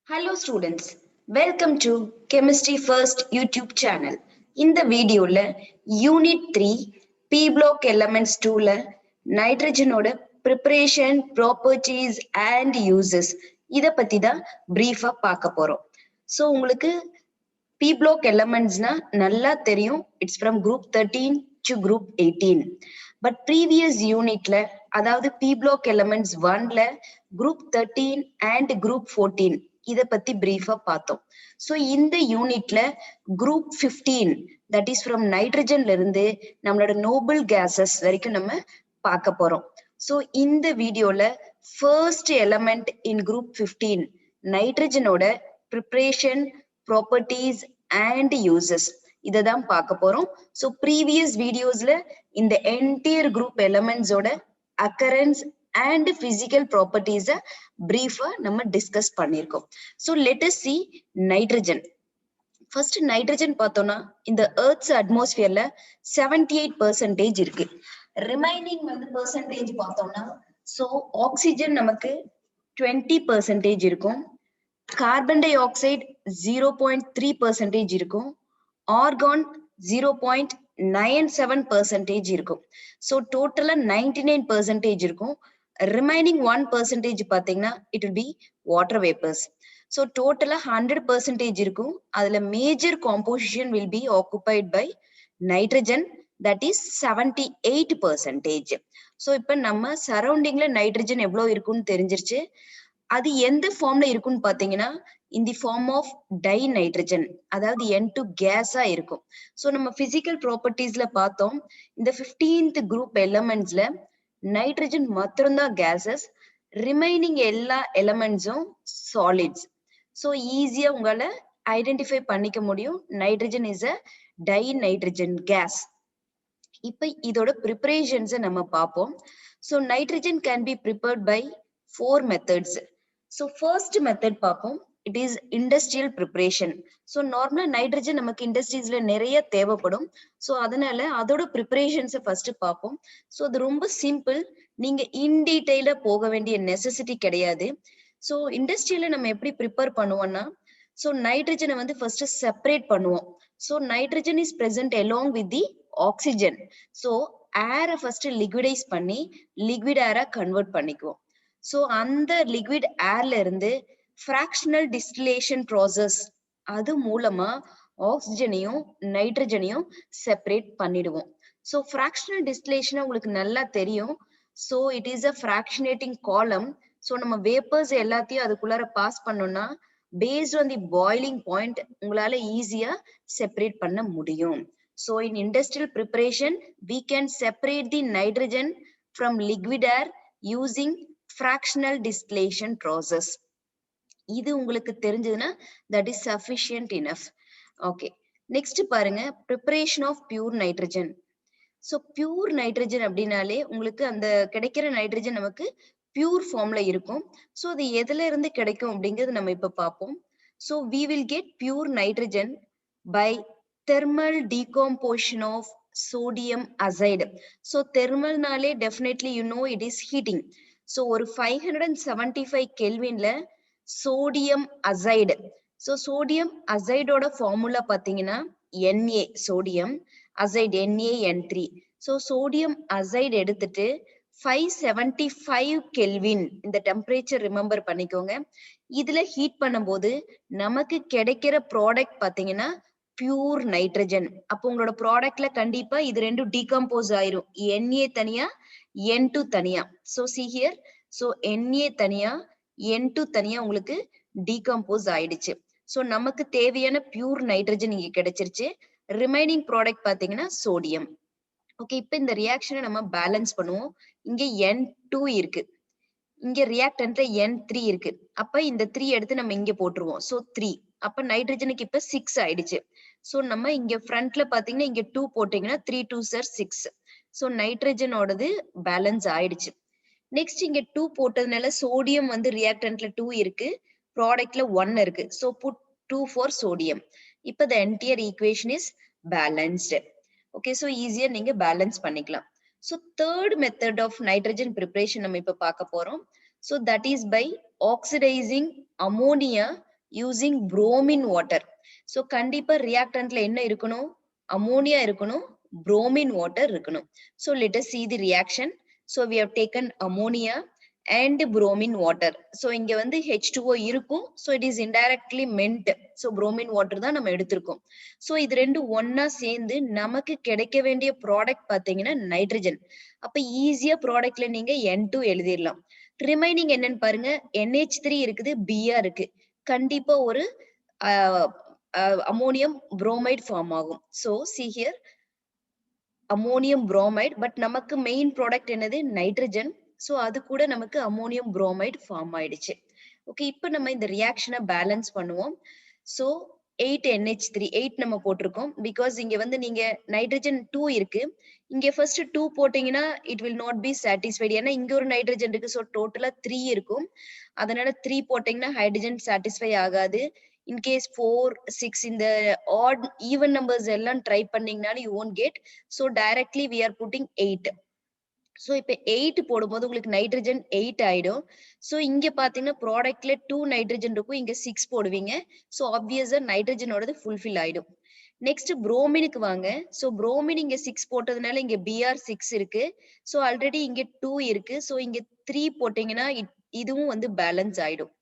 Hello students, welcome to Chemistry First YouTube channel. In the video, Unit 3 P block elements 2 nitrogen preparation, properties and uses. இத பத்தி தான் brief பார்க்க போறோம். So உங்களுக்கு P block elements நல்லா தெரியும். It's from group 13 to group 18. But previous unitல அதாவது P block elements 1ல group 13 and group 14 இத பத்தி பிரீஃபா பார்த்தோம். சோ இந்த யூனிட்ல group 15 that is from நைட்ரஜன்ல இருந்து நம்மளோட நோபல் gases வரைக்கும் நம்ம பார்க்க போறோம். சோ இந்த வீடியோல first element in group 15 நைட்ரஜனோட preparation, properties and uses இததான் பார்க்க போறோம். சோ previous videosல இந்த entire group elements ஓட occurrence and physical properties brief நம்ம discuss பண்ணிருக்கோம். So let us see nitrogen. First nitrogen பார்த்தோம்னா இந்த earth's atmosphereல 78% இருக்கு. Remaining வந்து percentage பார்த்தோம்னா so oxygen நமக்கு 20% இருக்கும். Carbon dioxide 0.3% இருக்கும். Argon 0.97% இருக்கும். So total 99% இருக்கும். Remaining 1% பாத்தீங்கன்னா it will be water vapors. So total 100% இருக்கும். அதுல major composition will be occupied by nitrogen, that is 78%. So இப்ப நம்ம சரௌண்டிங்ல நைட்ரஜன் எவ்வளவு இருக்குன்னு தெரிஞ்சிருச்சு. அது எந்த ஃபார்ம்ல இருக்குன்னு பாத்தீங்கன்னா in the form of dinitrogen, அதாவது N2 கேஸா இருக்கும். சோ நம்ம பிசிக்கல் ப்ராப்பர்ட்டிஸ்ல பார்த்தோம் இந்த 15th குரூப் எலிமெண்ட்ஸ்ல நைட்ரஜன் மாத்திரம்தான் கேசஸ், ரிமைனிங் எல்லா எலிமெண்ட்ஸும் சாலிட்ஸ். சோ ஈஸியா உங்களால ஐடென்டிஃபை பண்ணிக்க முடியும் nitrogen is a dinitrogen gas. இப்ப இதோட ப்ரிப்பரேஷன்ஸ் நம்ம பார்ப்போம். So nitrogen can be prepared by 4 methods. So first method பார்ப்போம். It is industrial preparation. So normal nitrogen நமக்கு இண்டஸ்ட்ரீஸ்ல நிறைய தேவைப்படும். So அதனால அதோட preparations first பார்ப்போம். So அது ரொம்ப சிம்பிள், நீங்க இன் டீடைலா போக வேண்டிய நெசசிட்டி கிடையாது. So இண்டஸ்ட்ரியில நம்ம எப்படி ப்ரிப்பேர் பண்ணுவோம்னா so நைட்ரஜனை வந்து ஃபர்ஸ்ட் செப்பரேட் பண்ணுவோம். So nitrogen is present along with the oxygen. So ஏரை ஃபர்ஸ்ட் லிக்விடைஸ் பண்ணி லிக்விட் ஏரா கன்வெர்ட் பண்ணிக்குவோம். So அந்த லிக்விட் ஏர்ல இருந்து fractional distillation process அது மூலமா ஆக்சிஜனையும் நைட்ரஜனையும் செப்பரேட் பண்ணிடுவோம். சோ fractional distillation உங்களுக்கு நல்லா தெரியும். So it is a fractionating column. So நம்ம வேப்பர்ஸ் எல்லாத்தையும் அதுக்குள்ளார பாஸ் பண்ணோம்னா based on the boiling point உங்களால ஈஸியா செப்பரேட் பண்ண முடியும். So in industrial preparation we can separate the nitrogen from liquid air using fractional distillation process. இது உங்களுக்கு தெரிஞ்சதுன்னா that is sufficient enough. Okay, next பாருங்க preparation of pure nitrogen. So pure nitrogen அப்படினாலே உங்களுக்கு அந்த கிடைக்கிற நைட்ரஜன் நமக்கு பியூர் ஃபார்ம்ல இருக்கும். சோ அது எதுல இருந்து கிடைக்கும் அப்படிங்கிறது நம்ம இப்ப பார்ப்போம். So we will get pure nitrogen by thermal decomposition of sodium azide. So thermalனாலே definitely you know it is heating. So ஒரு 575 கெல்வின்ல சோடியம் அசைடு. சோ சோடியம் அசைடோட ஃபார்முலா பாத்தீங்கன்னா Na, sodium azide NaN3. So sodium azide எடுத்துட்டு 575 kelvin இந்த temperature remember பண்ணிக்கோங்க. இதுல heat பண்ணும்போது நமக்கு கிடைக்கிற ப்ராடக்ட் பாத்தீங்கன்னா பியூர் நைட்ரஜன். அப்போ உங்களோட ப்ராடக்ட்ல கண்டிப்பா இது ரெண்டும் டீகம்போஸ் ஆயிரும். Na தனியா N2 தனியா. So see here, so Na தனியா N2 தனியா உங்களுக்கு டீகம்போஸ் ஆயிடுச்சு. சோ நமக்கு தேவையான பியூர் நைட்ரஜன் இங்க கிடைச்சிருச்சு. ரிமைனிங் ப்ராடக்ட் பாத்தீங்கன்னா சோடியம். ஓகே, இப்ப இந்த ரியாக்ஷனை நம்ம பேலன்ஸ் பண்ணுவோம். இங்க N2 இருக்கு, இங்க ரியாக்டன்ட்ல N3 இருக்கு. அப்ப இந்த 3 எடுத்து நம்ம இங்க போட்டுருவோம். சோ 3, அப்ப நைட்ரஜனுக்கு இப்ப 6 ஆயிடுச்சு. சோ நம்ம இங்க ஃப்ரண்ட்ல பாத்தீங்கன்னா இங்க 2 போட்டீங்கன்னா 3 2s are 6. சோ நைட்ரஜனோடது பேலன்ஸ் ஆயிடுச்சு. நெக்ஸ்ட் இங்க 2 போட்டதுனால சோடியம் வந்து ரியாக்டன்ட்ல 2 இருக்கு, ப்ராடக்ட்ல 1 இருக்கு. So put 2 for sodium. இப்ப the entire equation is balanced. Okay, so ஈஸியா நீங்க பேலன்ஸ் பண்ணிக்கலாம். So third method of nitrogen preparation நம்ம இப்ப பார்க்க போறோம். So that is by oxidizing ammonia using bromine water. So கண்டிப்பா reactantல என்ன இருக்கணும்? Ammonia இருக்கணும், bromine water இருக்கணும். So let us see the reaction. So we have taken ammonia and bromine water. So இங்க வந்து H2O இருக்கும். So it is indirectly meant. So bromine water தான் நம்ம எடுத்திருக்கோம். So இது ரெண்டு ஒன்னா சேர்ந்து நமக்கு கிடைக்க வேண்டிய ப்ராடக்ட் பாத்தீங்கன்னா நைட்ரஜன். அப்ப ஈஸியா ப்ராடக்ட்ல நீங்க N2 எழுதிடலாம். ரிமைனிங் என்னன்னு பாருங்க, NH3 இருக்குது, Br இருக்கு. கண்டிப்பா ஒரு அமோனியம் புரோமைட் ஃபார்ம் ஆகும். So see here ammonium bromide, but நமக்கு மெயின் ப்ராடக்ட் என்னது நைட்ரஜன். சோ அது கூட நமக்கு அமோனியம் புரோமைட் ஃபார்ம் ஆயிடுச்சு. ஓகே, இப்போ நம்ம இந்த ரியாக்ஷனை பேலன்ஸ் பண்ணுவோம். சோ 8NH3 8 நம்ம போட்டிருக்கோம். பிகாஸ் இங்க வந்து நீங்க நைட்ரஜன் 2 இருக்கு, இங்க ஃபர்ஸ்ட் 2 போட்டீங்கன்னா it will not be satisfied. ஏன்னா இங்க ஒரு நைட்ரஜன் இருக்கு, சோ டோட்டலா 3 இருக்கும். அதனால 3 போட்டீங்கன்னா ஹைட்ரஜன் சாட்டிஸ்ஃபை ஆகாது. In case 4, 6 இந்த odd even numbers எல்லாம் try பண்ணீங்கனாலும் you won't get. So directly we are putting 8. So இப்ப 8 போடும்போது உங்களுக்கு நைட்ரஜன் 8 ஆயிடும். So இங்க பாத்தீங்கன்னா ப்ராடக்ட்ல 2 நைட்ரஜன் இருக்கும், இங்க 6 போடுவீங்க. So obviously நைட்ரஜனோடது ஃபுல்ஃபில் ஆயிடும். நெக்ஸ்ட் புரோமினுக்கு வாங்க. சோ புரோமின் இங்க 6 போட்டதுனால இங்க Br 6 இருக்கு. சோ ஆல்ரெடி இங்க 2 இருக்கு. சோ இங்க 3 போட்டீங்கன்னா இதுவும் வந்து பேலன்ஸ் ஆயிடும்.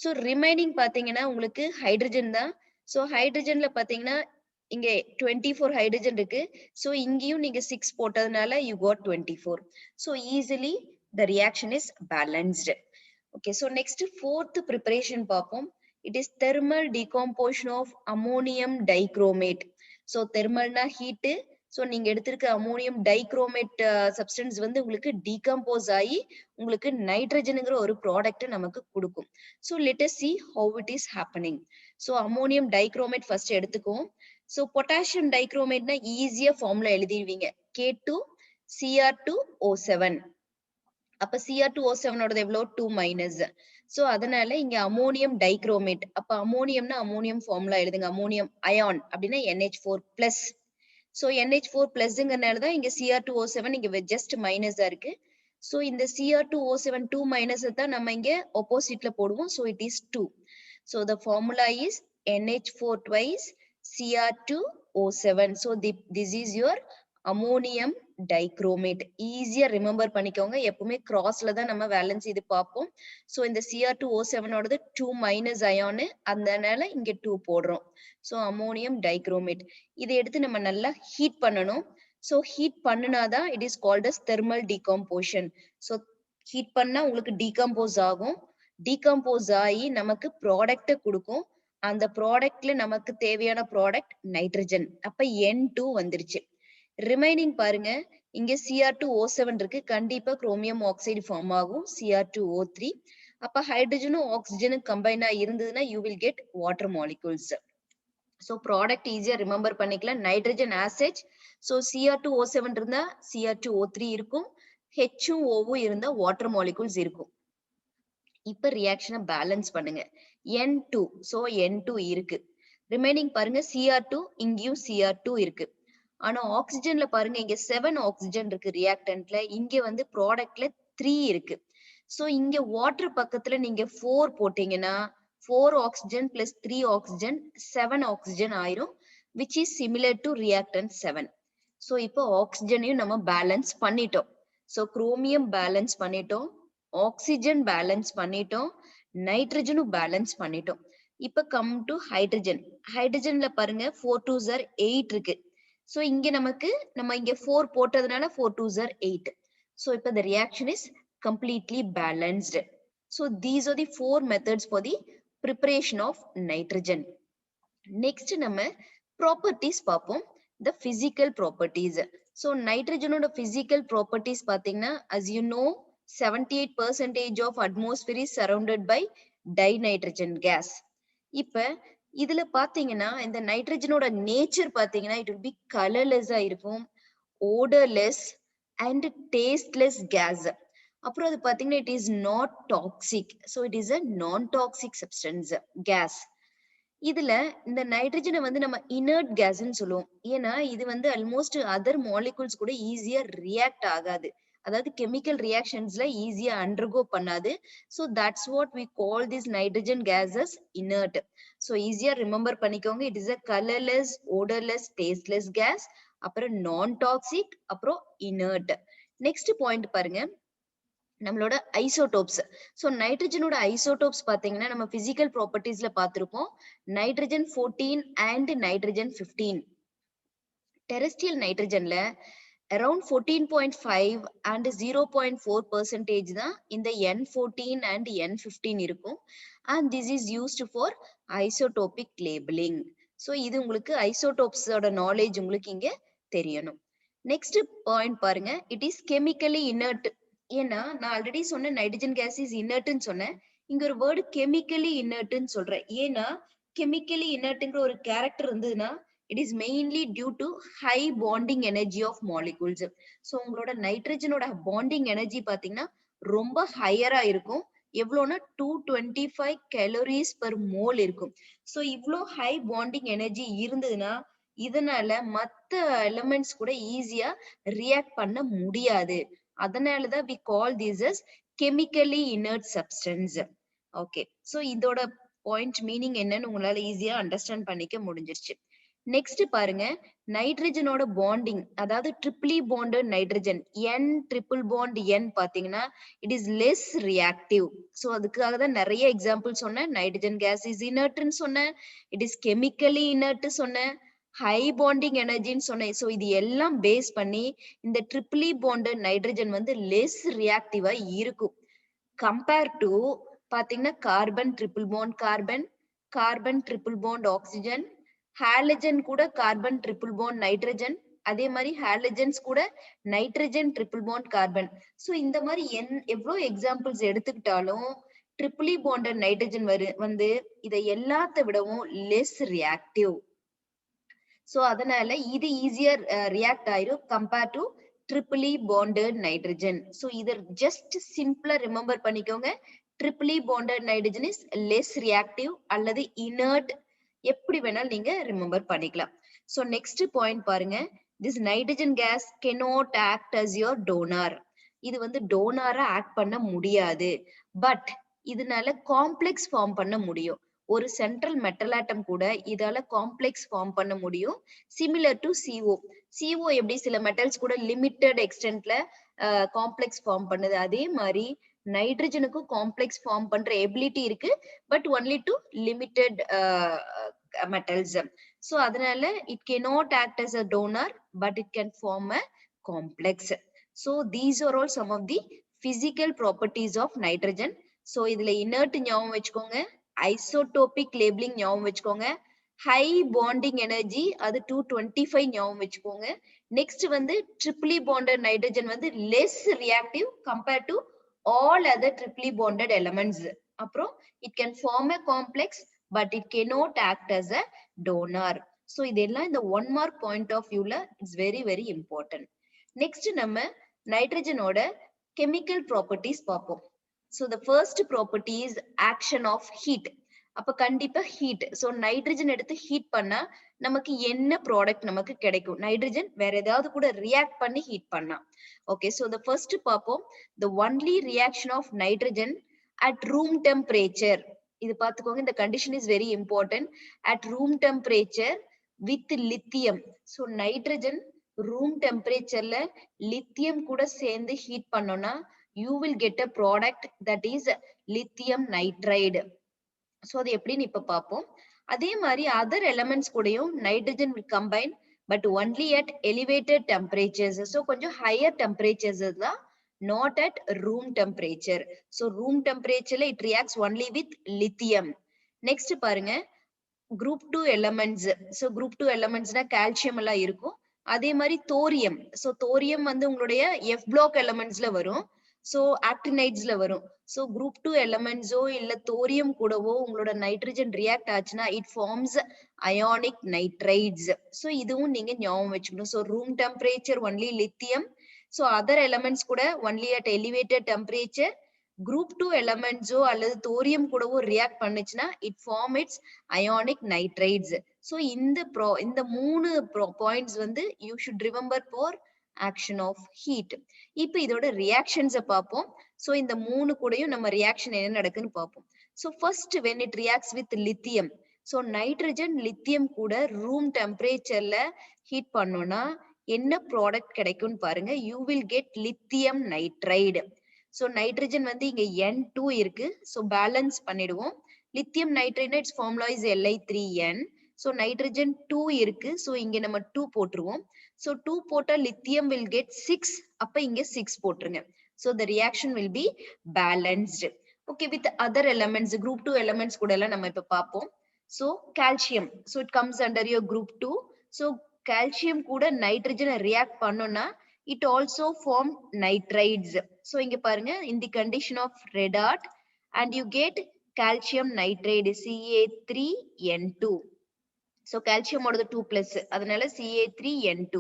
சோ ரிமைனிங் பாத்தீங்கன்னா உங்களுக்கு ஹைட்ரஜன் தான். சோ ஹைட்ரஜன்ல பாத்தீங்கன்னா இங்க 24 ஹைட்ரஜன் இருக்கு. சோ இங்கேயும் நீங்க 6 போட்டதுனால you got 24. So easily the reaction is balanced. Okay, so next fourth preparation பார்ப்போம். It is thermal decomposition of ammonium dichromate. So thermal na heat. So நீங்க எடுத்திருக்க அமோனியம் டைக்ரோமேட் சப்ஸ்டன்ஸ் வந்து உங்களுக்கு டீகம்போஸ் ஆகி உங்களுக்கு நைட்ரஜனுங்கிற ஒரு ப்ராடக்ட் நமக்கு கொடுக்கும். So let us see how it is happening. So ammonium dichromate first எடுத்துக்குவோம். So பொட்டாசியம் டைக்ரோமேட்னா ஈஸியா ஃபார்முலா எழுதிடுவீங்க, K2Cr2O7. அப்ப Cr2O7 ஓடது எவ்வளவு 2-. சோ அதனால இங்க அமோனியம் டைக்ரோமேட், அப்ப அமோனியம்னா அமோனியம் ஃபார்முலா எழுதுங்க, அமோனியம் அயான் அப்படின்னா NH4+. சோ NH4+ங்கறனால தான் இங்க Cr2O7 இங்க ஜஸ்ட் மைனஸா இருக்கு. சோ இந்த Cr2O7 2- தான் நம்ம இங்க ஆப்போசிட்ல போடுவோம். So it is 2. So the formula is NH4 twice Cr2O7. So this is your ammonium dichromate. ஈஸியா ரிமெம்பர் பண்ணிக்கோங்க, எப்பவுமே கிராஸ்ல தான் நம்ம வேலன்ஸ் இது பார்ப்போம். சோ இந்த Cr2O7 ஓடது 2- அயான், அதனால இங்க 2 போடுறோம். சோ அமோனியம் டைக்ரோமேட் இதை எடுத்து நம்ம நல்லா ஹீட் பண்ணணும். சோ ஹீட் பண்ணுனாதான் it is called as thermal decomposition. So heat பண்ணா உங்களுக்கு டீகம்போஸ் ஆகும். டீகம்போஸ் ஆகி நமக்கு ப்ராடக்ட் கொடுக்கும். அந்த ப்ராடக்ட்ல நமக்கு தேவையான ப்ராடக்ட் நைட்ரஜன். அப்ப N2 வந்துருச்சு. ரிமைனிங் பாருங்க, இங்க Cr2O7 இருக்கு, கண்டிப்பா குரோமியம் ஆக்சைடு ஃபார்ம் ஆகும், Cr2O3. அப்ப ஹைட்ரஜனும் ஆக்சிஜனும் கம்பைனா இருந்ததுன்னா you will get water molecules. So product ஈஸியா ரிமெம்பர் பண்ணிக்கலாம். Nitrogen acid. சோ Cr2O7 இருந்தா Cr2O3 இருக்கும், H2O இருந்தா வாட்டர் மாலிகூல்ஸ் இருக்கும். இப்ப ரியாக்ஷனை பேலன்ஸ் பண்ணுங்க. N2, சோ N2 இருக்கு. ரிமைனிங் பாருங்க Cr2, இங்கேயும் Cr2 இருக்கு. ஆனா ஆக்சிஜன்ல பாருங்க இங்க 7 ஆக்சிஜன் இருக்கு ரியாக்டன்ட்ல, இங்க வந்து ப்ராடக்ட்ல 3 இருக்கு. சோ இங்க வாட்டர் பக்கத்துல நீங்க 4 போட்டீங்கன்னா 4 oxygen plus 3 oxygen 7 oxygen ஆயிரும், which is similar to reactant 7. So இப்போ ஆக்சிஜனையும் நம்ம பேலன்ஸ் பண்ணிட்டோம். So குரோமியம் பேலன்ஸ் பண்ணிட்டோம், ஆக்சிஜன் பேலன்ஸ் பண்ணிட்டோம், நைட்ரஜனும் பேலன்ஸ் பண்ணிட்டோம். இப்ப கம் டு ஹைட்ரஜன். ஹைட்ரஜன்ல பாருங்க 4 2s are 8 இருக்கு. சோ இங்க நமக்கு நம்ம இங்க 4 போட்டதுனால 4 2s are 8. So இப்ப the reaction is completely balanced. So these are the 4 methods for the preparation of nitrogen. Next நம்ம properties பார்ப்போம், the physical properties. So nitrogen ஓட physical properties பாத்தீங்கன்னா, as you know 78% of atmosphere is surrounded by dinitrogen gas. இப்ப இதுல பாத்தீங்கன்னா இந்த நைட்ரஜனோட nature பாத்தீங்கன்னா it will be colorless ஆ இருக்கும், odorless and tasteless gas. அப்புறம் அது பாத்தீங்கன்னா it is not toxic. So it is a non-toxic substance gas. இதுல இந்த நைட்ரஜனை வந்து நம்ம inert gasன்னு சொல்லுவோம். ஏன்னா இது வந்து ஆல்மோஸ்ட் அதர் மாலிகூல்ஸ் கூட ஈஸியா ரியாக்ட் ஆகாது. அதாவது chemical reactionsல ஈஸியா undergo பண்ணாது. So that's what we call this nitrogen gas as inert. So ஈஸியா remember பண்ணிக்கோங்க. It is a colorless, odorless, tasteless gas. அப்புறம் non-toxic, அப்புறம் inert. Next point பாருங்க. நம்மளோட ஐசோடோப்ஸ். ஸோ நைட்ரஜனோட ஐசோடோப்ஸ் பாத்தீங்கன்னா நம்ம பிசிக்கல் ப்ராப்பர்ட்டிஸ்ல பார்த்திருப்போம். Nitrogen 14 and nitrogen 15. டெரெஸ்ட்ரியல் நைட்ரஜன்ல அரௌண்ட் 14.5 அண்ட் 0.4% தான் இந்த N14 அண்ட் N15 இருக்கும். And this is used for isotopic labelling. So இது உங்களுக்கு ஐசோடோப்ஸோட நாலேஜ் உங்களுக்கு இங்க தெரியணும். நெக்ஸ்ட் பாயிண்ட் பாருங்க, இட் இஸ் கெமிக்கலி இனர்ட். ஏன்னா நான் ஆல்ரெடி சொன்ன நைட்ரஜன் கேஸ் இஸ் இனர்ட்னு சொன்னேன். இங்க ஒரு வேர்டு கெமிக்கலி இனர்ட்னு சொல்றேன். ஏன்னா கெமிக்கலி இனர்ட்ங்கிற ஒரு கேரக்டர் இருந்ததுன்னா it is mainly due to high bonding energy of molecules. So உங்களோட நைட்ரஜனோட bonding energy பாத்தீங்கன்னா ரொம்ப ஹையரா இருக்கும். எவ்வளோனா 225 calories per mole இருக்கும். So இவ்ளோ high bonding energy இருந்ததுன்னா இதனால மத்த எலிமெண்ட்ஸ் கூட ஈஸியா ரியாக்ட் பண்ண முடியாது. அதனாலதான் we call this as chemically inert substance. Okay, so இதோட பாயிண்ட் மீனிங் என்னன்னு உங்களால ஈஸியா அண்டர்ஸ்டாண்ட் பண்ணிக்க முடிஞ்சிருச்சு. நெக்ஸ்ட் பாருங்க, நைட்ரஜனோட பாண்டிங், அதாவது triply bonded nitrogen N triple bond N பாத்தீங்கன்னா it is less reactive. So அதுக்காக தான் நிறைய எக்ஸாம்பிள் சொன்னேன். நைட்ரஜன் கேஸ் இஸ் இனர்ட்னு சொன்னேன், இட் இஸ் கெமிக்கலி இனர்ட் சொன்னேன், ஹை பாண்டிங் எனர்ஜின்னு சொன்னேன். ஸோ இது எல்லாம் பேஸ் பண்ணி இந்த ட்ரிப்ளி பாண்டட் நைட்ரஜன் வந்து லெஸ் ரியாக்டிவா இருக்கும் கம்பேர் டு பாத்தீங்கன்னா carbon triple bond carbon, carbon triple bond oxygen, halogen கூட கார்பன் ட்ரிபிள் பாண்ட் நைட்ரஜன், அதே மாதிரி ஹாலஜன்ஸ் கூட nitrogen triple bond carbon. So இந்த மாதிரி எவ்வளவு எக்ஸாம்பிள்ஸ் எடுத்துக்கிட்டாலும் ட்ரிபிளி பாண்டட் நைட்ரஜன் வந்து இதை எல்லாத்த விடவும் லெஸ் ரியாக்டிவ். சோ அதனால இது ஈஸியா ரியாக்ட் ஆயிரும் compare to triple E bonded nitrogen. So இத ஜஸ்ட் சிம்பிளா ரிமெம்பர் பண்ணிக்கோங்க. Triple E bonded nitrogen is less reactive அல்லது இனர்ட், எப்படி வேணாலும் நீங்க ரிமெம்பர் பண்ணிக்கலாம். சோ நெக்ஸ்ட் பாயிண்ட் பாருங்க, this nitrogen gas cannot act as your donor. இது வந்து டோனாரா ஆக்ட் பண்ண முடியாது. பட் இதனால காம்ப்ளெக்ஸ் ஃபார்ம் பண்ண முடியும். ஒரு சென்ட்ரல் மெட்டல் ஆட்டம் கூட இதால காம்ப்ளெக்ஸ் ஃபார்ம் பண்ண முடியும். Similar to CO. CO எப்படி சில மெட்டல்ஸ் கூட லிமிட்டட் எக்ஸ்டென்ட்ல காம்ப்ளெக்ஸ் ஃபார்ம் பண்ணுது, அதே மாதிரி நைட்ரஜனுக்கும் காம்ப்ளெக்ஸ் ஃபார்ம் பண்ற எபிலிட்டி இருக்கு, but only to limited metals. So அதனால it cannot act as a donor but it can form a complex. So these are all some of the physical properties of nitrogen. So இதுல inert ஞாபகம் வச்சுக்கோங்க, isotopic labelling ஞாபகம் வச்சுக்கோங்க, high bonding energy அது 225 ஞாபகம் வச்சுக்கோங்க. Next வந்து ட்ரிப்ளி bonded nitrogen வந்து less reactive compare to all other triply bonded elements. அப்புறம் it can form a complex but it cannot act as a donor. So இதெல்லாம் இந்த 1 mark point of viewல it's very very important. Next நம்ம நைட்ரஜனோட chemical properties பார்ப்போம். So the first property is action of heat. அப்ப கண்டிப்பா heat. So nitrogen எடுத்து heat பண்ணா நமக்கு என்ன ப்ராடக்ட் நமக்கு கிடைக்கும்? நைட்ரஜன் வேற ஏதாவது கூட ரியாக்ட் பண்ணி ஹீட் பண்ணா. ஓகே, சோ the first பார்ப்போம். The only reaction of nitrogen at room temperature. இது பாத்துக்கோங்க, இந்த condition is very important. at room temperature with lithium. So nitrogen room டெம்பரேச்சர்ல லித்தியம் கூட சேர்ந்து ஹீட் பண்ணோம்னா you will get a product that is lithium nitride. So அது எப்படின்னு இப்ப பாப்போம். அதே மாதிரி அதர் எலிமெண்ட்ஸ் கூடயும் nitrogen will combine but only at elevated temperatures. So கொஞ்சம் higher temperatures தான், not at room temperature. So room temperature it reacts only with lithium. Next பாருங்க, group 2 elements. So group 2 elements னா calcium எல்லாம் இருக்கும். அதே மாதிரி thorium. So thorium வந்து உங்களுடைய F block elementsல வரும். சோ ஆக்டினைட்ஸ்ல வரும். சோ குரூப் 2 எலிமெண்ட்ஸோ இல்ல தோரியம் கூடவோ உங்களோட நைட்ரஜன் ரியாக்ட் ஆச்சுன்னா it forms ionic nitrides. So இதுவும் நீங்க ஞாபகம் வச்சுக்கணும். So room temperature only lithium. So other elements கூட only at elevated temperature. Group 2 எலிமெண்ட்ஸோ அல்லது தோரியம் கூடவோ ரியாக்ட் பண்ணுச்சுன்னா it form its ionic nitrides. So இந்த மூணு பாயிண்ட்ஸ் வந்து you should remember for action of heat. இப்போ இதோட reactions பார்ப்போம். So இந்த மூணு கூடயும் நம்ம reaction என்ன நடக்குன்னு பார்ப்போம். So first when it reacts with lithium. So nitrogen lithium கூட room temperatureல heat பண்ணோம்னா என்ன product கிடைக்கும்னு பாருங்க. You will get lithium nitride. So nitrogen வந்து இங்க N2 இருக்கு. So balance பண்ணிடுவோம். Lithium nitride its formula is Li3n. So nitrogen 2 இருக்கு. So இங்க நம்ம 2 போட்டுருவோம். So 2 போட்டா lithium will get 6. அப்ப இங்க 6 போட்டுருங்க. So the reaction will be balanced. Okay, with other elements, group 2 elements கூட எல்லாம் நம்ம இப்ப பார்ப்போம். So calcium. So it comes under your group 2. So calcium கூட nitrogen react பண்ணோம்னா it also form nitrides. So இங்க பாருங்க in the condition of red hot and you get calcium nitride Ca3n2. So calcium ஓடது 2 plus அதனால Ca3n2.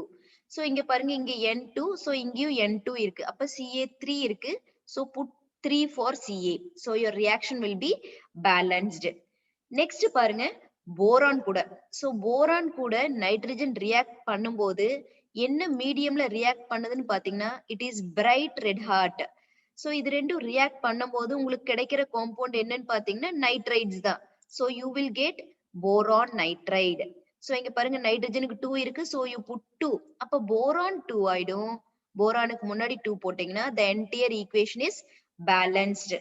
So இங்க பாருங்க இங்க N2. So இங்கேயும் N2 இருக்கு. அப்ப Ca3 இருக்கு. So put 3 for Ca. So your reaction will be balanced. Next பாருங்க boron கூட. So boron கூட nitrogen react பண்ணும்போது என்ன மீடியம்ல react பண்ணுதுன்னு பாத்தீங்கன்னா it is bright red hot. So இது ரெண்டும் react பண்ணும்போது உங்களுக்கு கிடைக்கிற compound என்னன்னு பாத்தீங்கன்னா nitrides தான். So you will get boron nitride. So இங்க பாருங்க நைட்ரஜனுக்கு 2 இருக்கு. So you put 2. அப்ப boron 2 ஆயிடும். போரானுக்கு முன்னாடி 2 போட்டீங்கன்னா the entire equation is balanced.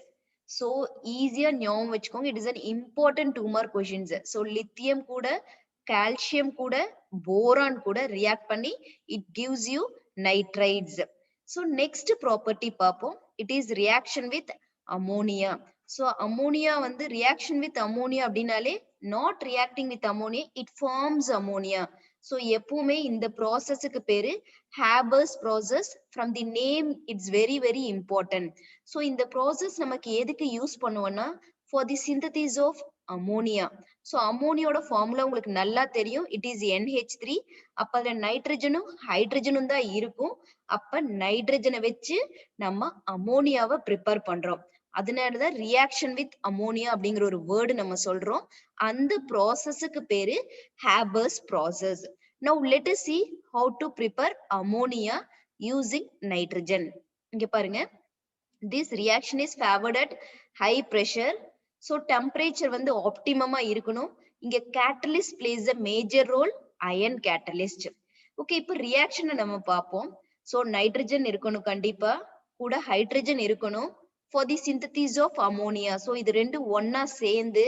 So easier ஞாபகம் வச்சுக்கோங்க. It is an important 2 mark questions. So lithium கூட calcium கூட boron கூட react பண்ணி it gives you nitrides. So next property பார்ப்போம். It is reaction with ammonia. So ammonia வந்து reaction with ammonia அப்படினாலே not reacting with ammonia, it forms ammonia. So எப்பவுமே இந்த ப்ராசஸ்க்கு பேரு Haber's process. From the name it's very very important. So இந்த process நமக்கு எதுக்கு use பண்ணுவோம்னா for the synthesis of ammonia. So அம்மோனியோட ஃபார்முலா உங்களுக்கு நல்லா தெரியும். It is NH3. அப்ப அதுல நைட்ரஜனும் ஹைட்ரஜனும் தான் இருக்கும். அப்ப நைட்ரஜனை வச்சு நம்ம அம்மோனியாவை ப்ரிப்பேர் பண்றோம். அதனாலதான் ரியாக்ஷன் வித் அம்மோனியா அப்படிங்கிற ஒரு வேர்டு நம்ம சொல்றோம். அந்த ப்ராசஸ்க்கு பேரு Haber's process. Now let us see how to prepare ammonia using nitrogen. இங்க பாருங்க. This reaction is favored at high pressure. So temperature வந்து optimum இருக்கணும். இங்க catalyst plays a major role, iron catalyst. Okay, இப்போ reaction நம்ம பார்ப்போம். So nitrogen இருக்கணும் கண்டிப்பா, கூட hydrogen இருக்கணும் for the synthesis of ammonia. So இது ரெண்டு ஒண்ணா சேர்ந்து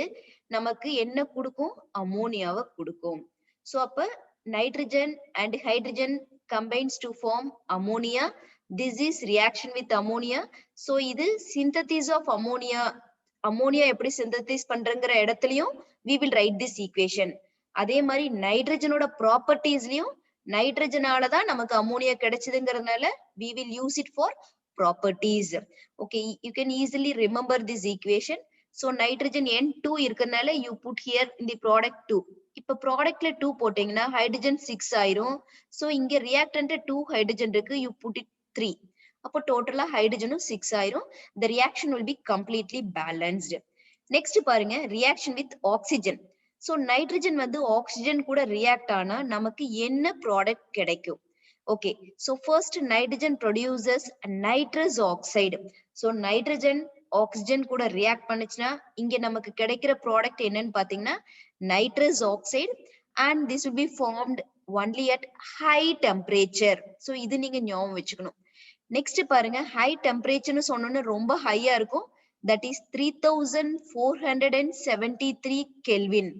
நமக்கு என்ன கொடுக்கும்? அம்மோனியாவை கொடுக்கும். So அப்ப nitrogen and hydrogen combines to form ammonia. This is reaction with ammonia. So இது synthesis of ammonia. அம்மோனியா எப்படி சிந்தசிஸ் பண்றங்கிற இடத்துலயும் we will write this equation. அதே மாதிரி நைட்ரஜனோட ப்ராப்பர்ட்டிஸ்லயும் நைட்ரஜனால தான் நமக்கு ammonia கிடைச்சதுங்கிறதுனால we will use it for properties. Okay, you can easily remember this equation. So nitrogen N2 இருக்கறனால you put here in the product 2. இப்ப ப்ராடக்ட்ல 2 போட்டீங்கன்னா hydrogen 6 ஆயிரும். So இங்க ரியாக்டன்ட் 2 ஹைட்ரஜன் இருக்கு, you put it 3. அப்போ டோட்டலா ஹைட்ரஜனும் 6 ஆயிரும். The reaction will be completely balanced. Next பாருங்க reaction with oxygen. So nitrogen வந்து oxygen கூட react ஆனா நமக்கு என்ன ப்ராடக்ட் கிடைக்கும்? Okay, so first nitrogen produces nitrous oxide. So nitrogen oxygen கூட react பண்ணுச்சுன்னா இங்க நமக்கு கிடைக்கிற ப்ராடக்ட் என்னன்னு பாத்தீங்கன்னா nitrous oxide, and this will be formed only at high temperature. So இது நீங்க ஞாபகம் வச்சுக்கணும். நெக்ஸ்ட் பாருங்க ஹை டெம்பரேச்சர்னு சொன்னோன்னு ரொம்ப ஹையா இருக்கும். That is 3473 kelvin.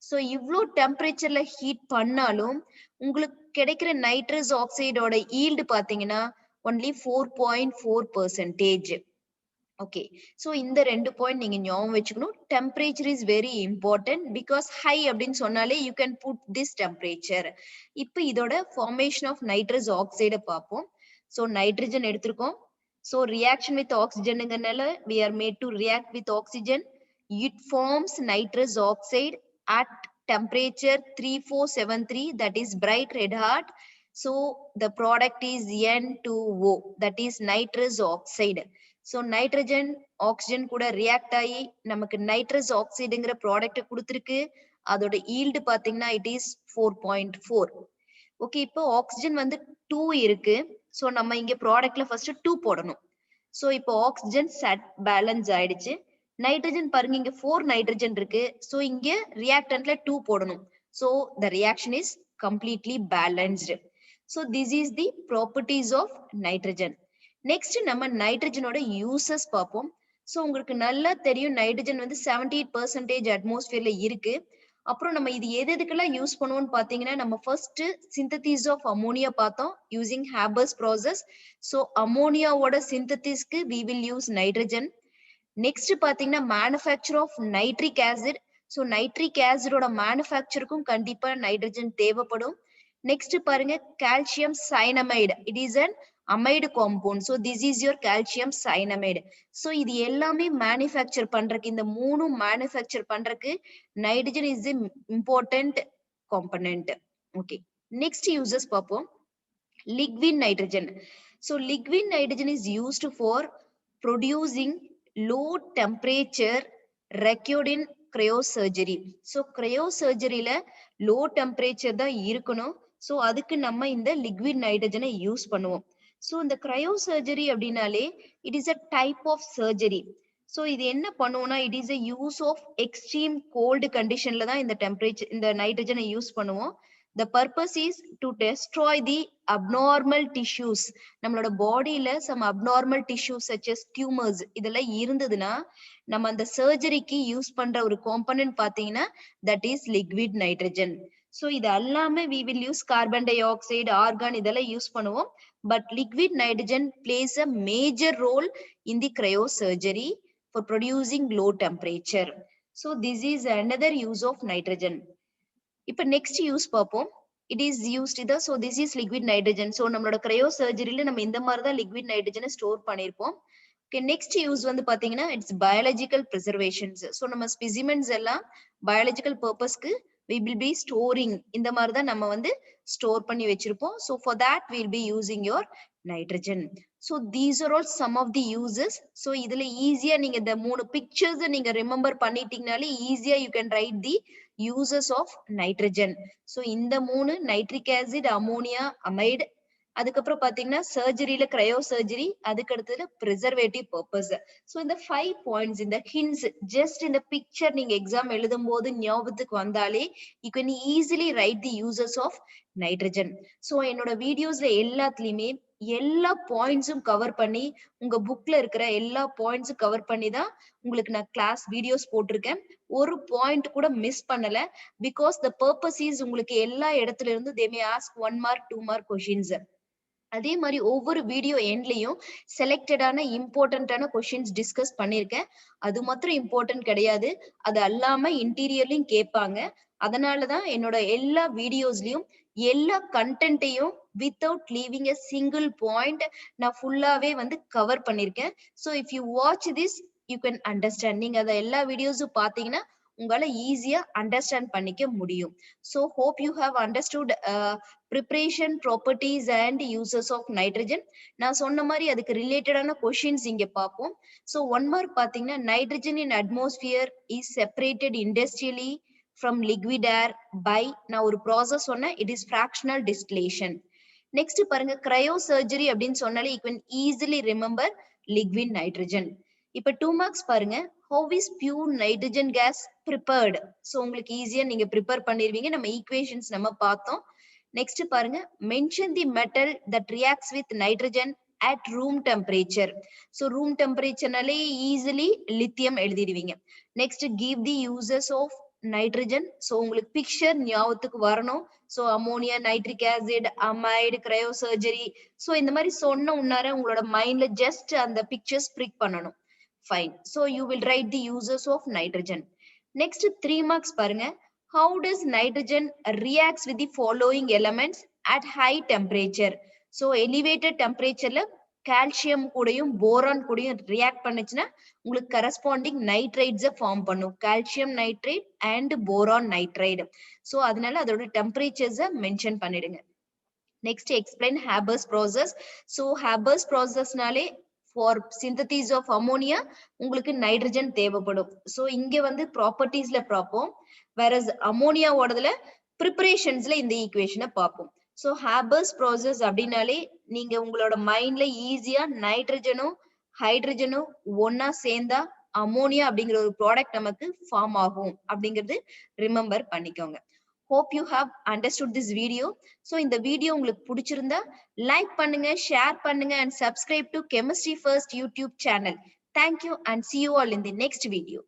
ஸோ இவ்வளோ டெம்பரேச்சர்ல ஹீட் பண்ணாலும் உங்களுக்கு கிடைக்கிற நைட்ரஸ் ஆக்சைடோட ஈல்டு பாத்தீங்கன்னா ஒன்லி 4.4%. ஓகே, ஸோ இந்த 2 பாயிண்ட் நீங்க ஞாபகம் வச்சுக்கணும். Temperature is very important because high அப்படின்னு சொன்னாலே you can put this temperature. இப்போ இதோட ஃபார்மேஷன் ஆஃப் நைட்ரஸ் ஆக்சைடை பார்ப்போம். So nitrogen எடுத்திருக்கோம். So reaction with oxygen we are made to react with oxygen. It forms nitrous oxide at temperature 3473, that is bright red hot. So the product is N2O, that is nitrous oxide. So nitrogen oxygen கூட react ஆகி நமக்கு nitrous oxideங்கிற product கொடுத்திருக்கு. அதோட yield பாத்தீங்கன்னா it is 4.4. Okay, இப்போ oxygen வந்து 2 இருக்கு. So நம்ம இங்க ப்ராடக்ட்ல ஃபர்ஸ்ட் 2 போடணும். சோ இப்போ ஆக்சிஜன் செட் பேலன்ஸ் ஆயிடுச்சு. நைட்ரஜன் பாருங்க இங்க 4 நைட்ரஜன் இருக்கு. சோ இங்க ரியாக்டன்ட்ல 2 போடணும். So the reaction is completely balanced. So this is the properties of nitrogen. Next நம்ம நைட்ரஜனோட uses பார்ப்போம். So உங்களுக்கு நல்லா தெரியும் நைட்ரஜன் வந்து 78% அட்மாஸ்பியர்ல இருக்கு. அப்புறம் நம்ம இது எதுக்கெல்லாம் யூஸ் பண்ணுவோம்னு பாத்தீங்கன்னா நம்ம ஃபர்ஸ்ட் சிந்தசிஸ் ஆஃப் அமோனியா பார்த்தோம் யூசிங் ஹேபர்ஸ் ப்ராசஸ். ஸோ அமோனியாவோட சிந்தசிஸ்க்கு we will use nitrogen. Next பாத்தீங்கன்னா manufacture of nitric acid. So nitric ஆசிடோட மேனுஃபேக்சருக்கும் கண்டிப்பா நைட்ரஜன் தேவைப்படும். நெக்ஸ்ட் பாருங்க calcium cyanamide. It is an amide compound. So this is your calcium cyanamide. So இது எல்லாமே மேனுஃபேக்சர் பண்றதுக்கு இந்த மூணும் மேனுஃபேக்சர் பண்றதுக்கு nitrogen is the important component. Okay next uses பார்ப்போம். liquid nitrogen. So liquid nitrogen is used for producing low temperature required in cryosurgery. So cryosurgery ல low temperature தான் இருக்கணும். So அதுக்கு நம்ம இந்த liquid nitrogen யூஸ் பண்ணுவோம். So இந்த cryosurgery அப்படினாலே it is a type of surgery. So இது என்ன பண்ணுவோம்னா it is a use of extreme cold conditionல தான் இந்த temperature இந்த நைட்ரஜனை யூஸ் பண்ணுவோம். The purpose is to destroy the abnormal tissues. நம்மளோட பாடியில some abnormal tissues such as tumors இதெல்லாம் இருந்ததுன்னா நம்ம அந்த சர்ஜரிக்கு யூஸ் பண்ற ஒரு காம்பனன்ட் பாத்தீங்கன்னா that is liquid nitrogen. So இது எல்லாமே we will use carbon dioxide, argon இதெல்லாம் யூஸ் பண்ணுவோம். But liquid nitrogen plays a major role in the cryosurgery for producing low temperature. So this is another use of nitrogen. இப்ப next use பார்ப்போம். It is used இத. So this is liquid nitrogen. So நம்மளோட கிரையோ சர்ஜரியில நம்ம இந்த மாதிரி தான் liquid நைட்ரஜனை store பண்ணிருப்போம். Okay next use வந்து பாத்தீங்கன்னா இட்ஸ் பயாலஜிக்கல் பிரிசர்வேஷன்ஸ். சோ நம்ம ஸ்பெசிமென்ஸ் எல்லாம் பயாலஜிக்கல் பர்பஸ்க்கு we will be storing இந்த மாதிரி தான் நம்ம வந்து ஸ்டோர் பண்ணி வச்சிருப்போம். So for that we will be using your nitrogen. So these are all some of the uses. So இதுல ஈஸியா நீங்க இந்த மூணு பிக்சர்ஸ் நீங்க ரிமெம்பர் பண்ணிட்டீங்கனாலே ஈஸியா you can write the uses of nitrogen. So இந்த மூணு நைட்ரிக் ஆசிட், அமோனியா, அமைடு, அதுக்கப்புறம் பாத்தீங்கன்னா சர்ஜரியில கிரையோ சர்ஜரி, அதுக்கு அடுத்தது பிரிசர்வேட்டிவ் பர்பஸ். சோ இந்த 5 பாயிண்ட்ஸ் இந்த ஹிண்ட்ஸ் ஜஸ்ட் இந்த பிக்சர் நீங்க எக்ஸாம் எழுதும் போது ஞாபகத்துக்கு வந்தாலே you can easily write the uses of nitrogen. So என்னோட வீடியோஸ்ல எல்லாத்துலயுமே எல்லா பாயிண்ட்ஸும் கவர் பண்ணி உங்க புக்ல இருக்கிற எல்லா பாயிண்ட்ஸும் கவர் பண்ணி தான் உங்களுக்கு நான் கிளாஸ் வீடியோஸ் போட்டிருக்கேன். ஒரு பாயிண்ட் கூட மிஸ் பண்ணல. பிகாஸ் த பர்பஸ் இஸ் உங்களுக்கு எல்லா இடத்துல இருந்து they may ask 1 mark 2 mark questions. அதே மாதிரி ஒவ்வொரு வீடியோ எண்ட்லயும் செலக்டடான இம்பார்ட்டன்டான கொஸ்டின்ஸ் டிஸ்கஸ் பண்ணிருக்கேன். அது மாத்திரம் இம்பார்ட்டன்ட் கிடையாது, அது அல்லாம இன்டீரியர்லயும் கேட்பாங்க. அதனாலதான் என்னோட எல்லா வீடியோஸ்லயும் எல்லா கண்டென்ட்டையும் without leaving a single point நான் ஃபுல்லாவே வந்து கவர் பண்ணிருக்கேன். So if you watch this you can understand. நீங்க அதை எல்லா வீடியோஸும் பாத்தீங்கன்னா உங்களால ஈஸியா அண்டர்ஸ்டாண்ட் பண்ணிக்க முடியும். So hope you have understood preparation properties and uses of nitrogen. நான் சொன்ன மாதிரி அதுக்கு ரிலேட்டடான கொஸ்டின்ஸ் இங்க பார்ப்போம். ஸோ 1 மார்க் பாத்தீங்கன்னா nitrogen in atmosphere is separated industrially from liquid air by நான் ஒரு ப்ராசஸ் சொன்னேன், it is fractional distillation. Next பாருங்க கிரையோ சர்ஜரி அப்படின்னு சொன்னாலே you can easily remember liquid nitrogen. இப்ப 2 மார்க்ஸ் பாருங்க, how is pure nitrogen gas prepared? So உங்களுக்கு ஈஸியா நீங்க ப்ரிப்பேர் பண்ணிருவீங்க. நம்ம ஈக்குவேஷன்ஸ் நம்ம பார்த்தோம். நெக்ஸ்ட் பாருங்க mention the metal that reacts with nitrogen at room temperature. So room temperatureனாலே ஈஸிலி லித்தியம் எழுதிடுவீங்க. Next give the uses of nitrogen. So உங்களுக்கு பிக்சர் ஞாபகத்துக்கு வரணும். So ammonia, nitric acid, amide, cryosurgery. So இந்த மாதிரி சொன்ன உன்னார உங்களோட மைண்ட்ல ஜஸ்ட் அந்த பிக்சர்ஸ் பிரிக் பண்ணணும். Fine. So you will write the uses of nitrogen. Next 3 marks பாருங்க, how does nitrogen reacts with the following elements at high temperature? So elevated temperatureல calcium கூடயும் போரான் கூடயும் ரியாக்ட் பண்ணுச்சுன்னா உங்களுக்கு கரஸ்பாண்டிங் நைட்ரைட்ஸை ஃபார்ம் பண்ணும், calcium nitride and boron nitride. So அதனால அதோட டெம்பரேச்சர்ஸை மென்ஷன் பண்ணிடுங்க. Next explain Haber's process. So Haber's ப்ராசஸ்னாலே ஃபார் சிந்தசிஸ் ஆஃப் அமோனியா உங்களுக்கு நைட்ரஜன் தேவைப்படும். ஸோ இங்க வந்து ப்ராப்பர்ட்டிஸ்ல பார்ப்போம், வேற அமோனியாவோடதுல ப்ரிப்பரேஷன்ஸ்ல இந்த ஈக்குவேஷனை பார்ப்போம். ஸோ ஹேபர்ஸ் ப்ராசஸ் அப்படின்னாலே நீங்க உங்களோட மைண்ட்ல ஈஸியா நைட்ரஜனும் ஹைட்ரஜனும் ஒன்னா சேர்ந்தா அமோனியா அப்படிங்கிற ஒரு ப்ராடக்ட் நமக்கு ஃபார்ம் ஆகும் அப்படிங்கிறது ரிமெம்பர் பண்ணிக்கோங்க. Hope you have understood this video. So இந்த வீடியோ உங்களுக்கு பிடிச்சிருந்தா லைக் பண்ணுங்க, ஷேர் பண்ணுங்க and subscribe to Chemistry First YouTube channel. Thank you and see you all in the next video.